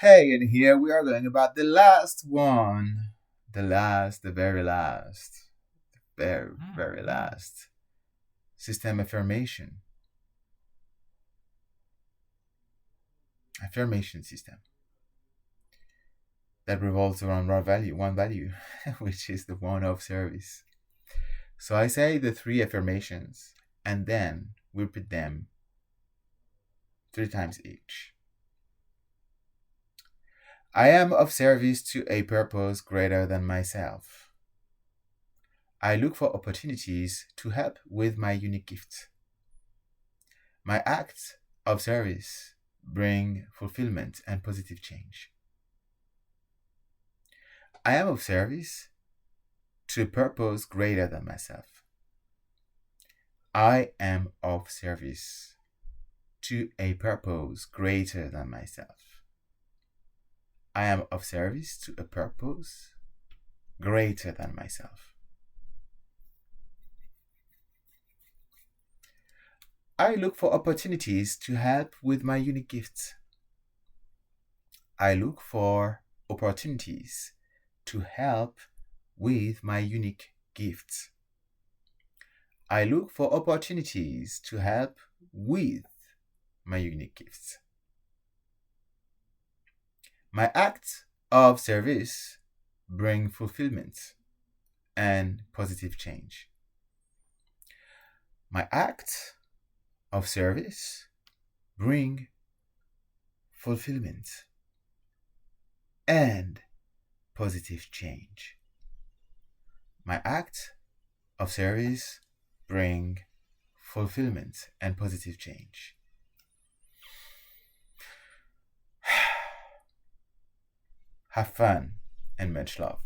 Hey, and here we are going about the last one. The very last, very last system affirmation. Affirmation system that revolves around one value, which is the one of service. So I say the three affirmations and then we repeat them 3 times each. I am of service to a purpose greater than myself. I look for opportunities to help with my unique gifts. My acts of service bring fulfillment and positive change. I am of service to a purpose greater than myself. I am of service to a purpose greater than myself. I am of service to a purpose greater than myself. I look for opportunities to help with my unique gifts. I look for opportunities to help with my unique gifts. I look for opportunities to help with my unique gifts. My acts of service bring fulfillment and positive change. My acts of service bring fulfillment and positive change. My acts of service bring fulfillment and positive change. Have fun and much love.